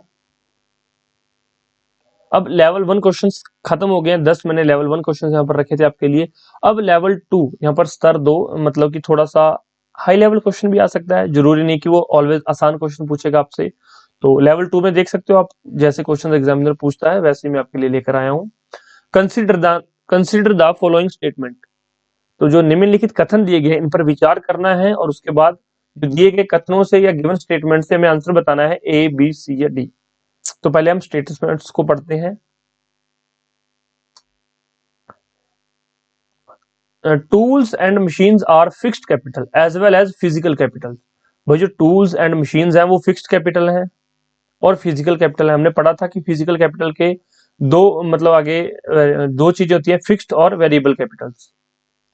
अब लेवल 1 क्वेश्चंस खत्म हो गए हैं, 10 मैंने लेवल 1 क्वेश्चंस यहाँ पर रखे थे आपके लिए। अब लेवल 2 यहाँ पर स्तर 2, मतलब कि थोड़ा सा हाई लेवल क्वेश्चन भी आ सकता है, जरूरी नहीं कि वो ऑलवेज आसान क्वेश्चन पूछेगा आपसे। तो लेवल 2 में देख सकते हो आप, जैसे क्वेश्चन एग्जामिनर पूछता है वैसे ही मैं आपके लिए लेकर आया हूँ। Consider the following statement. तो जो निम्नलिखित कथन दिए गए हैं इन पर विचार करना है, और उसके बाद जो दिए गए कथनों से या गिवन स्टेटमेंट से हमें आंसर बताना है, ए बी सी या डी। तो पहले हम स्टेटमेंट्स को पढ़ते हैं। Tools and machines are fixed capital as well as physical capital. भाई जो टूल्स एंड मशीन्स हैं वो फिक्स्ड कैपिटल हैं और फिजिकल कैपिटल है। हमने पढ़ा था कि फिजिकल कैपिटल के दो मतलब आगे दो चीजें होती है, फिक्स्ड और वेरिएबल कैपिटल्स।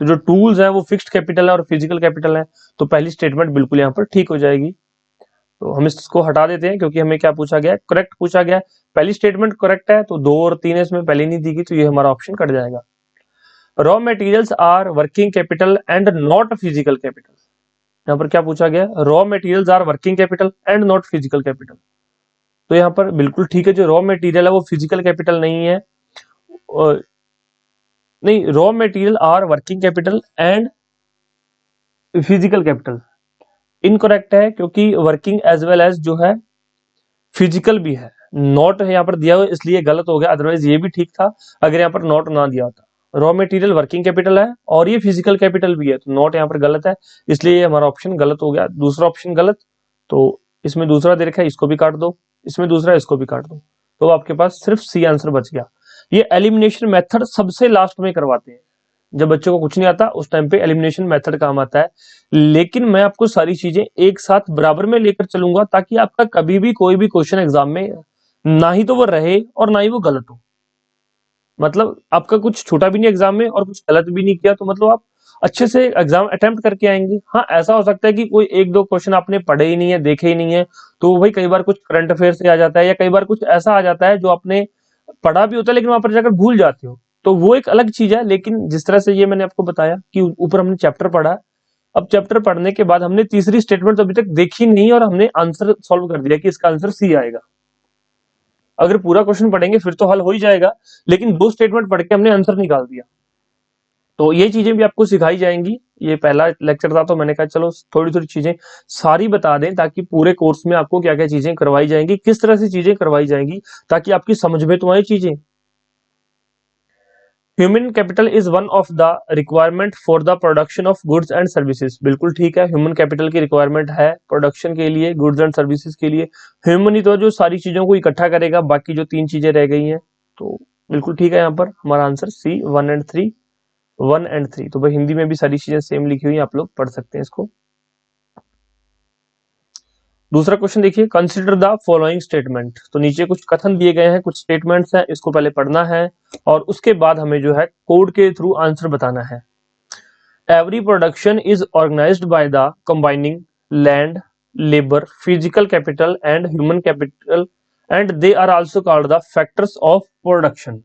तो जो टूल्स है वो फिक्स्ड कैपिटल है और फिजिकल कैपिटल है। तो पहली स्टेटमेंट बिल्कुल यहाँ पर ठीक हो जाएगी। तो हम इसको हटा देते हैं क्योंकि हमें क्या पूछा गया है, करेक्ट पूछा गया है। पहली स्टेटमेंट करेक्ट है तो 2 और 3 इसमें पहले नहीं दी गई, तो ये हमारा ऑप्शन कट जाएगा। Raw materials are working capital and not physical capital. यहाँ पर क्या पूछा गया, raw materials are working capital and not physical capital. तो यहाँ पर बिल्कुल ठीक है, जो रॉ मटेरियल है वो फिजिकल कैपिटल नहीं है, नहीं, raw material are working capital and physical capital incorrect है, क्योंकि वर्किंग एज वेल एज जो है फिजिकल भी है। नॉट है यहाँ पर दिया हुआ इसलिए गलत हो गया, अदरवाइज ये भी ठीक था अगर यहाँ पर नॉट ना दिया होता। रॉ मटेरियल वर्किंग कैपिटल है और ये फिजिकल कैपिटल भी है, तो नॉट यहाँ पर गलत है, इसलिए ये हमारा ऑप्शन गलत हो गया। दूसरा ऑप्शन गलत, तो इसमें दूसरा दे रखा है, इसको भी काट दो, इसमें दूसरा, इसको भी काट दो, तो आपके पास सिर्फ सी आंसर बच गया। ये एलिमिनेशन मेथड सबसे लास्ट में करवाते हैं, जब बच्चों को कुछ नहीं आता उस टाइम पे एलिमिनेशन मेथड काम आता है। लेकिन मैं आपको सारी चीजें एक साथ बराबर में लेकर चलूंगा ताकि आपका कभी भी कोई भी क्वेश्चन एग्जाम में ना ही तो वो रहे और ना ही वो गलत हो। मतलब आपका कुछ छूटा भी नहीं एग्जाम में और कुछ गलत भी नहीं किया, तो मतलब आप अच्छे से एग्जाम अटेम्प्ट करके आएंगे। हाँ, ऐसा हो सकता है कि कोई एक दो क्वेश्चन आपने पढ़े ही नहीं है, देखे ही नहीं है, तो भाई कई बार कुछ करंट अफेयर से आ जाता है, या कई बार कुछ ऐसा आ जाता है जो आपने पढ़ा भी होता है लेकिन वहां पर जाकर भूल जाते हो, तो वो एक अलग चीज है। लेकिन जिस तरह से ये मैंने आपको बताया कि ऊपर हमने चैप्टर पढ़ा, अब चैप्टर पढ़ने के बाद हमने तीसरी स्टेटमेंट तो अभी तक देखी नहीं और हमने आंसर सॉल्व कर दिया कि इसका आंसर सी आएगा। अगर पूरा क्वेश्चन पढ़ेंगे फिर तो हल हो ही जाएगा, लेकिन 2 स्टेटमेंट पढ़ के हमने आंसर निकाल दिया। तो ये चीजें भी आपको सिखाई जाएंगी। ये पहला लेक्चर था तो मैंने कहा चलो थोड़ी थोड़ी चीजें सारी बता दें ताकि पूरे कोर्स में आपको क्या क्या चीजें करवाई जाएंगी, किस तरह से चीजें करवाई जाएंगी, ताकि आपकी समझ में तो आए चीजें। Human capital is one of the requirement for the production of goods and services. बिल्कुल ठीक है, ह्यूमन कैपिटल की रिक्वायरमेंट है प्रोडक्शन के लिए, गुड्स एंड सर्विसेज के लिए। ह्यूमन ही तो जो सारी चीजों को इकट्ठा करेगा, बाकी जो 3 चीजें रह गई हैं। तो बिल्कुल ठीक है, यहाँ पर हमारा आंसर सी 1 एंड 3, 1 एंड 3। तो भाई हिंदी में भी सारी चीजें सेम लिखी हुई, आप लोग पढ़ सकते हैं इसको। दूसरा क्वेश्चन देखिए, कंसिडर द फॉलोइंग स्टेटमेंट। तो नीचे कुछ कथन दिए गए हैं, कुछ स्टेटमेंट्स हैं, इसको पहले पढ़ना है और उसके बाद हमें जो है कोड के थ्रू आंसर बताना है। Every production is organised by the combining land, labour, physical capital and human capital and they are also called the factors of production.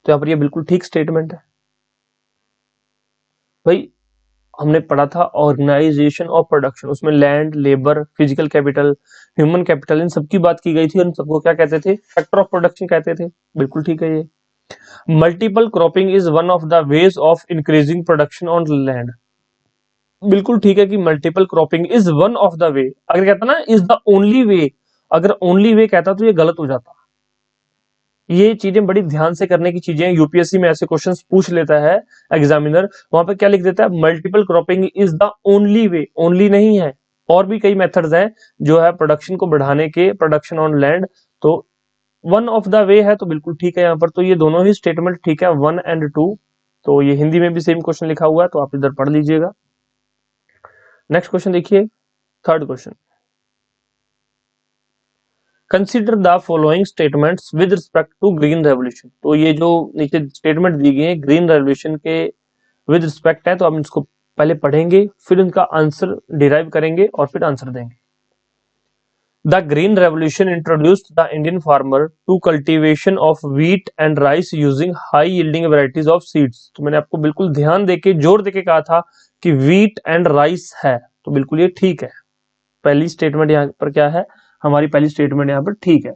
तो यहाँ पर ये बिल्कुल ठीक स्टेटमेंट है। भाई हमने पढ़ा था ऑर्गेनाइजेशन ऑफ प्रोडक्शन, उसमें land, labour, physical capital, human capital, इन सबकी बात की गई थी और इन सबको क्या कहते थे, फैक्टर ऑफ प्रोडक्शन कहते थे। बिल्कुल ठीक है। ये multiple cropping is one of the ways of increasing production on land. बिल्कुल ठीक है कि multiple cropping is one of the way. अगर कहता ना इज द ओनली वे, अगर ओनली वे कहता तो ये गलत हो जाता। ये चीजें बड़ी ध्यान से करने की चीजें, यूपीएससी में ऐसे क्वेश्चंस पूछ लेता है एग्जामिनर, वहां पे क्या लिख देता है, multiple cropping is the only way. Only नहीं है, और भी कई मेथड्स हैं जो है प्रोडक्शन को बढ़ाने के, प्रोडक्शन ऑन लैंड। तो वन ऑफ द वे है, तो बिल्कुल ठीक है यहाँ पर। तो ये दोनों ही स्टेटमेंट ठीक है, 1 एंड 2। तो ये हिंदी में भी सेम क्वेश्चन लिखा हुआ है, तो आप इधर पढ़ लीजिएगा। नेक्स्ट क्वेश्चन देखिए, third question, consider the following statements with respect to green revolution. तो ये जो नीचे स्टेटमेंट दी गई है ग्रीन रेवोल्यूशन के विद रिस्पेक्ट है, तो हम इसको पहले पढ़ेंगे, फिर इनका आंसर डिराइव करेंगे और फिर आंसर देंगे। The green revolution introduced the Indian farmer to cultivation of wheat and rice using high yielding varieties of seeds. तो मैंने आपको बिल्कुल ध्यान देके, जोर देके कहा था कि व्हीट एंड राइस है, तो बिल्कुल ये ठीक है। पहली स्टेटमेंट यहाँ पर क्या है, हमारी पहली स्टेटमेंट यहाँ पर ठीक है।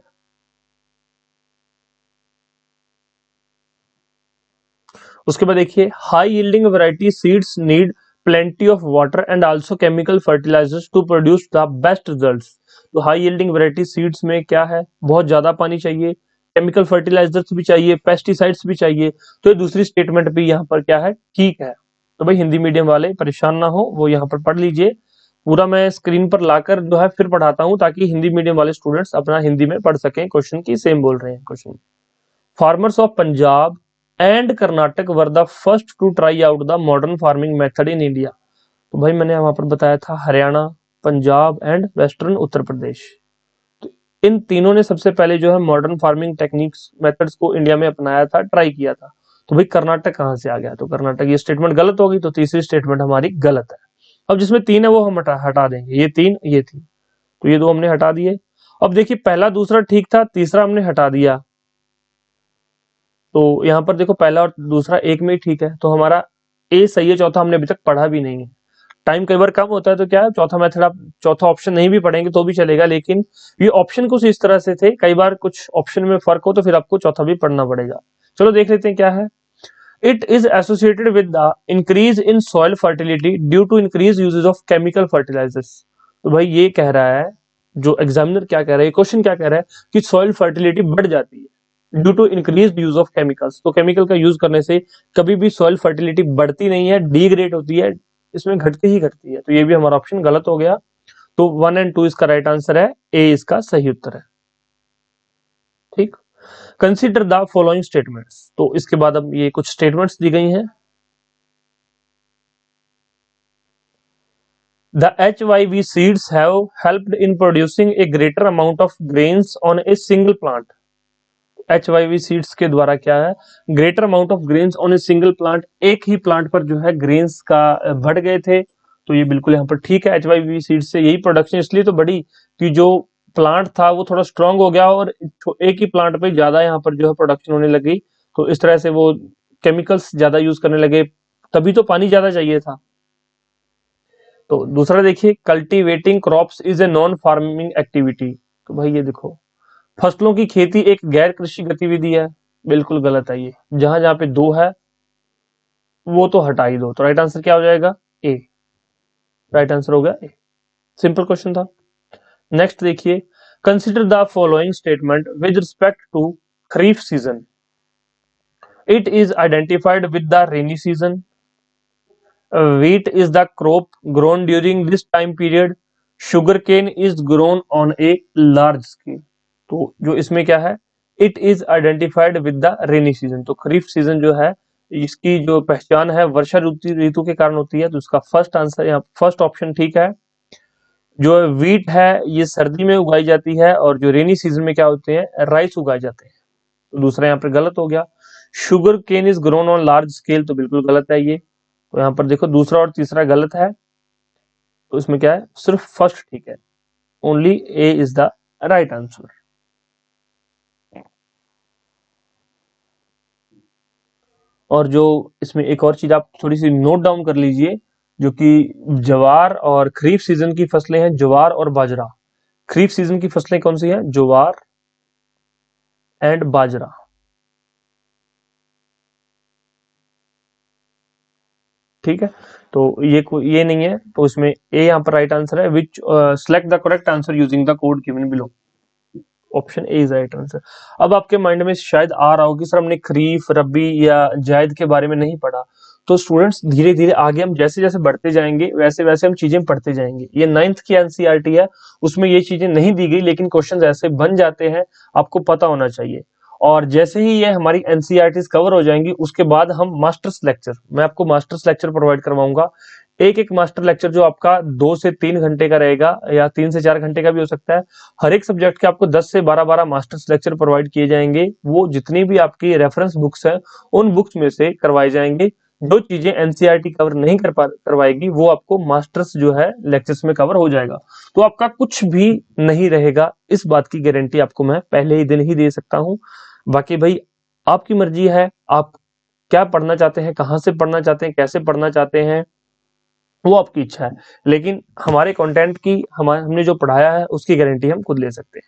उसके बाद देखिए high yielding variety seeds need plenty of water and also chemical fertilizers to produce the best results। तो हाई यील्डिंग वैरायटी सीड्स में क्या है, बहुत ज्यादा पानी चाहिए, केमिकल फर्टिलाइजर्स भी चाहिए, पेस्टिसाइड्स भी चाहिए। तो ये दूसरी स्टेटमेंट भी यहाँ पर क्या है, ठीक है। तो भाई हिंदी मीडियम वाले परेशान ना हो, वो यहाँ पर पढ़ लीजिए। पूरा मैं स्क्रीन पर लाकर जो है फिर पढ़ाता हूँ ताकि हिंदी मीडियम वाले स्टूडेंट्स अपना हिंदी में पढ़ सकें क्वेश्चन की सेम बोल रहे हैं question. Farmers of Punjab and Karnataka were the first to try out the modern farming method in India. तो भाई मैंने वहां पर बताया था हरियाणा, पंजाब एंड वेस्टर्न उत्तर प्रदेश। तो इन तीनों ने सबसे पहले जो है मॉडर्न फार्मिंग टेक्निक्स मेथड्स को इंडिया में अपनाया था, ट्राई किया था। तो भाई कर्नाटक कहां से आ गया, तो कर्नाटक, ये स्टेटमेंट गलत होगी, तो तीसरी स्टेटमेंट हमारी गलत है। अब जिसमें तीन है वो हम हटा देंगे, ये तीन ये थी, तो ये दो हमने हटा दिए। अब देखिए पहला दूसरा ठीक था, तीसरा हमने हटा दिया। तो यहाँ पर देखो पहला और दूसरा एक में ही ठीक है, तो हमारा ए सही है, चौथा हमने अभी तक पढ़ा भी नहीं है। टाइम कई बार कम होता है तो क्या है, चौथा मेथड आप चौथा ऑप्शन नहीं भी पढ़ेंगे तो भी चलेगा, लेकिन ये ऑप्शन कुछ इस तरह से थे, कई बार कुछ ऑप्शन में फर्क हो तो फिर आपको चौथा भी पढ़ना पड़ेगा। चलो देख लेते हैं क्या है। It is associated with the increase in soil fertility due to increase usages of chemical fertilisers. तो भाई ये कह रहा है, जो एग्जामिनर क्या कह रहा है, क्वेश्चन क्या कह रहा है कि सॉइल फर्टिलिटी बढ़ जाती है due to increase use of chemicals. तो केमिकल का यूज करने से कभी भी सॉइल फर्टिलिटी बढ़ती नहीं है, डिग्रेड होती है, इसमें घटती ही घटती है। तो ये भी हमारा ऑप्शन गलत हो गया। तो 1 और 2 इसका राइट आंसर है, ए इसका सही उत्तर है। ठीक, कंसिडर द फॉलोइंग स्टेटमेंट्स। तो इसके बाद अब ये कुछ स्टेटमेंट्स दी गई हैं। The HYV seeds have helped in producing a greater amount of grains on a single plant। HYV seeds के द्वारा क्या है, greater amount of grains on a single plant, एक ही प्लांट पर जो है ग्रेन्स का बढ़ गए थे। तो ये बिल्कुल यहाँ पर ठीक है, HYV सीड्स से यही प्रोडक्शन इसलिए तो बढ़ी कि जो प्लांट था वो थोड़ा स्ट्रांग हो गया और एक ही प्लांट पे ज्यादा यहाँ पर जो है प्रोडक्शन होने लगी। तो इस तरह से वो केमिकल्स ज्यादा यूज करने लगे, तभी तो पानी ज्यादा चाहिए था। तो दूसरा देखिए, cultivating crops is a non farming activity. तो भाई ये देखो, फसलों की खेती एक गैर कृषि गतिविधि है, बिल्कुल गलत है ये। जहां जहां पे दो है वो तो हटा ही दो। तो राइट आंसर क्या हो जाएगा, ए। राइट आंसर हो गया ए, सिंपल क्वेश्चन था। नेक्स्ट देखिए, consider the following statement with respect to kharif season. It is identified with the rainy season. Wheat is the crop grown during this time period। Sugarcane is grown on a large scale। तो जो इसमें क्या है, it is identified with the rainy season. तो खरीफ season जो है इसकी जो पहचान है वर्षा ऋतु के कारण होती है। तो इसका फर्स्ट आंसर यहाँ फर्स्ट ऑप्शन ठीक है। जो वीट है ये सर्दी में उगाई जाती है और जो रेनी सीजन में क्या होते हैं, राइस उगाए जाते हैं। तो दूसरा यहाँ पर गलत हो गया। Sugar cane is grown on large scale, तो बिल्कुल गलत है ये। तो यहाँ पर देखो दूसरा और तीसरा गलत है, तो इसमें क्या है, सिर्फ फर्स्ट ठीक है, only A is the right answer. और जो इसमें एक और चीज आप थोड़ी सी नोट डाउन कर लीजिए, जो कि ज्वार और खरीफ सीजन की फसलें हैं, ज्वार और बाजरा। खरीफ सीजन की फसलें कौन सी हैं, ज्वार एंड बाजरा। ठीक है, तो ये नहीं है, तो इसमें ए यहाँ पर राइट आंसर है। Which select the correct answer using the code given below. Option A is right answer. अब आपके माइंड में शायद आ रहा हो कि सर हमने खरीफ, रबी या जायद के बारे में नहीं पढ़ा। तो स्टूडेंट्स धीरे धीरे आगे हम जैसे जैसे बढ़ते जाएंगे वैसे वैसे हम चीजें पढ़ते जाएंगे। ये 9th की एनसीईआरटी है, उसमें ये चीजें नहीं दी गई, लेकिन क्वेश्चंस ऐसे बन जाते हैं, आपको पता होना चाहिए। और जैसे ही ये हमारी एनसीईआरटी कवर हो जाएंगी उसके बाद हम मास्टर्स लेक्चर, मैं आपको मास्टर्स लेक्चर प्रोवाइड करवाऊंगा। एक मास्टर लेक्चर जो आपका 2 से 3 घंटे का रहेगा या 3 से 4 घंटे का भी हो सकता है। हर एक सब्जेक्ट के आपको 10 से 12 मास्टर्स लेक्चर प्रोवाइड किए जाएंगे। वो जितनी भी आपकी रेफरेंस बुक्स हैं उन बुक्स में से करवाए जाएंगे। जो चीजें एनसीईआरटी कवर नहीं करवाएगी वो आपको मास्टर्स जो है लेक्चर्स में कवर हो जाएगा। तो आपका कुछ भी नहीं रहेगा, इस बात की गारंटी आपको मैं पहले ही दिन ही दे सकता हूं। बाकी भाई आपकी मर्जी है, आप क्या पढ़ना चाहते हैं, कहां से पढ़ना चाहते हैं, कैसे पढ़ना चाहते हैं, वो आपकी इच्छा है। लेकिन हमारे कंटेंट की हमने जो पढ़ाया है उसकी गारंटी हम खुद ले सकते हैं।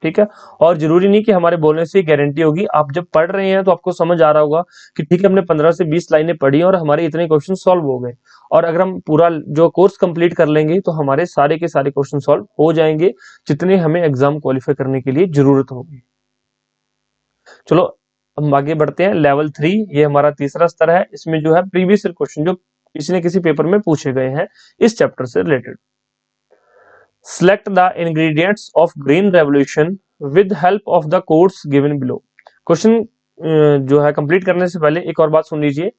ठीक है। और जरूरी नहीं कि हमारे बोलने से गारंटी होगी, आप जब पढ़ रहे हैं तो आपको समझ आ रहा होगा कि ठीक है हमने 15 से 20 लाइनें पढ़ी और हमारे इतने क्वेश्चन सॉल्व हो गए, और अगर हम पूरा जो कोर्स कंप्लीट कर लेंगे तो हमारे सारे के सारे क्वेश्चन सॉल्व हो जाएंगे जितने हमें एग्जाम क्वालिफाई करने के लिए जरूरत होगी। चलो हम आगे बढ़ते हैं। लेवल 3 ये हमारा तीसरा स्तर है। इसमें जो है प्रीवियस क्वेश्चन जो किसी न किसी पेपर में पूछे गए हैं इस चैप्टर से related. Select the ingredients of green revolution with help of the codes given below। Question जो है कंप्लीट करने से पहले एक और बात सुन लीजिए।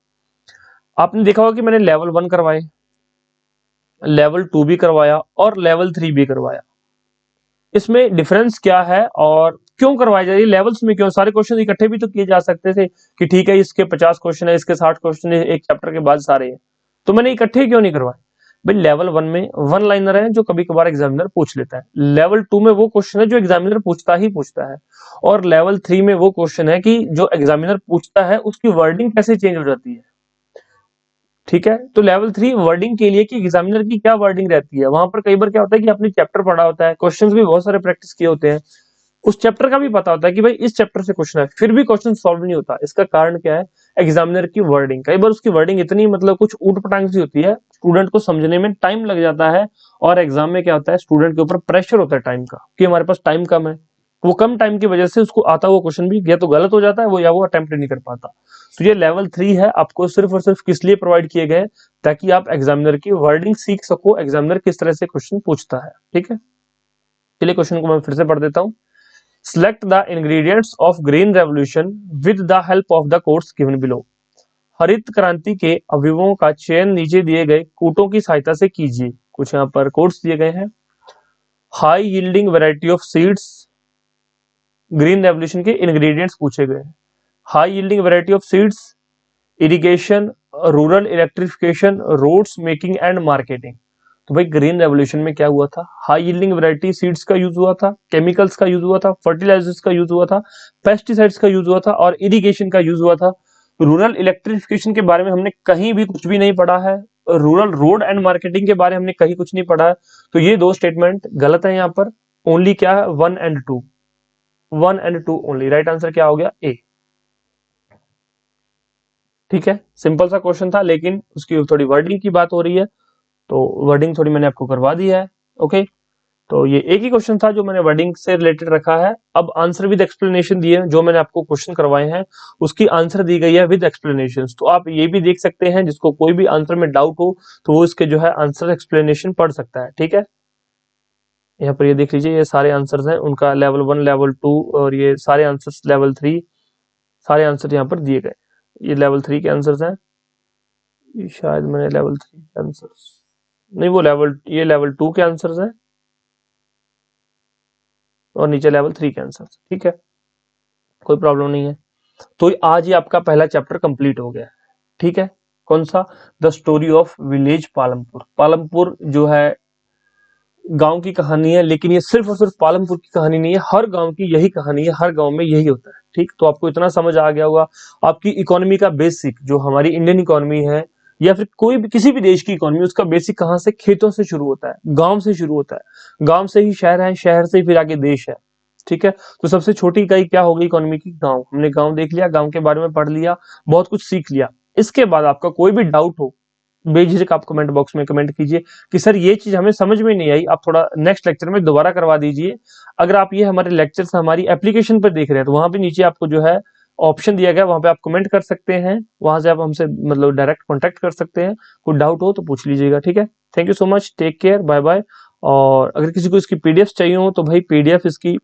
आपने देखा होगा कि मैंने लेवल 1 करवाए, लेवल 2 भी करवाया और लेवल 3 भी करवाया। इसमें डिफरेंस क्या है और क्यों करवाया जाए, लेवल्स में क्यों? सारे क्वेश्चन इकट्ठे भी तो किए जा सकते थे कि ठीक है इसके 50 क्वेश्चन है, इसके 60 क्वेश्चन है, एक चैप्टर के बाद सारे हैं, तो मैंने इकट्ठे क्यों नहीं करवाए? भाई लेवल 1 में वन लाइनर है जो कभी कभार एग्जामिनर पूछ लेता है, लेवल 2 में वो क्वेश्चन है जो एग्जामिनर पूछता ही पूछता है, और लेवल 3 में वो क्वेश्चन है कि जो एग्जामिनर पूछता है उसकी वर्डिंग कैसे चेंज हो जाती है। ठीक है, तो लेवल 3 वर्डिंग के लिए कि एग्जामिनर की क्या वर्डिंग रहती है। वहां पर कई बार क्या होता है कि आपने चैप्टर पढ़ा होता है, क्वेश्चंस भी बहुत सारे प्रैक्टिस किए होते हैं, उस चैप्टर का भी पता होता है कि भाई इस चैप्टर से क्वेश्चन है, फिर भी क्वेश्चन सॉल्व नहीं होता। इसका कारण क्या है? एग्जामिनर की वर्डिंग। कई बार उसकी वर्डिंग इतनी मतलब कुछ ऊट-पटांग सी होती है, स्टूडेंट को समझने में टाइम लग जाता है, और एग्जाम में क्या होता है स्टूडेंट के ऊपर प्रेशर होता है टाइम का कि हमारे पास टाइम कम है, वो कम टाइम की वजह से उसको आता हुआ क्वेश्चन भी या तो गलत हो जाता है वो, या वो अटेम्प्ट नहीं कर पाता। तो ये लेवल 3 है, आपको सिर्फ और सिर्फ किस लिए प्रोवाइड किए गए ताकि आप एग्जामिनर की वर्डिंग सीख सको, एग्जामिनर किस तरह से क्वेश्चन पूछता है। ठीक है, चलिए क्वेश्चन को मैं फिर से पढ़ देता हूं। Select the ingredients of green revolution with the help of the codes given below। हरित क्रांति के अवयवों का चयन नीचे दिए गए कूटों की सहायता से कीजिए। कुछ यहाँ पर कोड्स दिए गए हैं। High yielding variety of seeds, green revolution के इंग्रेडिएंट्स पूछे गए हैं। High yielding variety of seeds, irrigation, rural electrification, roads making and marketing. तो भाई ग्रीन रेवोल्यूशन में क्या हुआ था? हाई यील्डिंग वैरायटी सीड्स का यूज हुआ था, केमिकल्स का यूज हुआ था, फर्टिलाइजर्स का यूज हुआ था, पेस्टिसाइड्स का यूज हुआ था, और इरिगेशन का यूज हुआ था। रूरल इलेक्ट्रिफिकेशन के बारे में हमने कहीं भी कुछ भी नहीं पढ़ा है, रूरल रोड एंड मार्केटिंग के बारे में हमने कहीं कुछ नहीं पढ़ा है। तो ये दो स्टेटमेंट गलत है यहाँ पर। ओनली क्या है? 1 and 2, 1 and 2 only. Right answer क्या हो गया? ए। ठीक है, सिंपल सा क्वेश्चन था, लेकिन उसकी थोड़ी वर्डिंग की बात हो रही है तो वर्डिंग थोड़ी मैंने आपको करवा दी है। ओके, तो ये एक ही क्वेश्चन था जो मैंने वर्डिंग से रिलेटेड रखा है। अब आंसर विद एक्सप्लेनेशन दिए, जो मैंने आपको क्वेश्चन करवाए हैं उसकी आंसर दी गई है विद एक्सप्लेनेशन। तो आप ये भी देख सकते हैं, जिसको कोई भी आंसर में डाउट हो तो वो इसके जो है आंसर एक्सप्लेनेशन पढ़ सकता है। ठीक है, यहाँ पर ये देख लीजिए, ये सारे आंसर्स हैं उनका, लेवल 1, लेवल 2, और ये सारे आंसर्स लेवल 3, सारे आंसर यहाँ पर दिए गए। ये लेवल 3 के आंसर्स हैं, ये शायद मैंने लेवल 3 के आंसर्स नहीं, वो ये लेवल 2 के आंसर्स हैं, और नीचे लेवल 3 के आंसर्स। ठीक है, कोई प्रॉब्लम नहीं है। तो आज ही आपका पहला चैप्टर कंप्लीट हो गया। ठीक है, कौन सा? The story of village Palampur. Palampur जो है गांव की कहानी है, लेकिन ये सिर्फ और सिर्फ पालमपुर की कहानी नहीं है, हर गांव की यही कहानी है, हर गांव में यही होता है। ठीक, तो आपको इतना समझ आ गया होगा। आपकी इकोनॉमी का बेसिक, जो हमारी इंडियन इकोनॉमी है या फिर कोई भी किसी भी देश की इकोनॉमी, उसका बेसिक कहां से? खेतों से शुरू होता है, गांव से शुरू होता है, गांव से ही शहर है, शहर से ही फिर आगे देश है। ठीक है, तो सबसे छोटी इकाई क्या होगी इकोनॉमी की? गांव। हमने गांव देख लिया, गांव के बारे में पढ़ लिया, बहुत कुछ सीख लिया। इसके बाद आपका कोई भी डाउट हो, बेझिझक आप कमेंट बॉक्स में कमेंट कीजिए कि सर ये चीज हमें समझ में नहीं आई, आप थोड़ा नेक्स्ट लेक्चर में दोबारा करवा दीजिए। अगर आप ये हमारे लेक्चर्स हमारी एप्लीकेशन पर देख रहे हैं तो वहां पे नीचे आपको जो है ऑप्शन दिया गया, वहां पे आप कमेंट कर सकते हैं, वहां से आप हमसे मतलब डायरेक्ट कॉन्टेक्ट कर सकते हैं, कोई डाउट हो तो पूछ लीजिएगा। ठीक है, thank you so much, take care, bye bye. और अगर किसी को इसकी पीडीएफ चाहिए हो तो भाई पीडीएफ इसकी,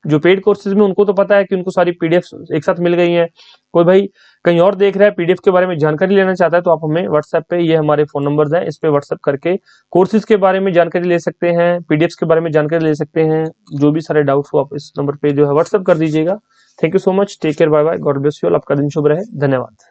जो पेड कोर्सेज में उनको तो पता है कि उनको सारी पीडीएफ एक साथ मिल गई हैं। कोई भाई कहीं और देख रहा है, पीडीएफ के बारे में जानकारी लेना चाहता है, तो आप हमें व्हाट्सएप पे, ये हमारे फोन नंबर्स हैं, इस पे व्हाट्सएप करके कोर्सेज के बारे में जानकारी ले सकते हैं, पीडीएफ के बारे में जानकारी ले सकते हैं। जो भी सारे डाउट्स हो आप इस नंबर पे जो है व्हाट्सएप कर दीजिएगा। Thank you so much, take care, bye bye, God bless you all. आपका दिन शुभ रहे, धन्यवाद।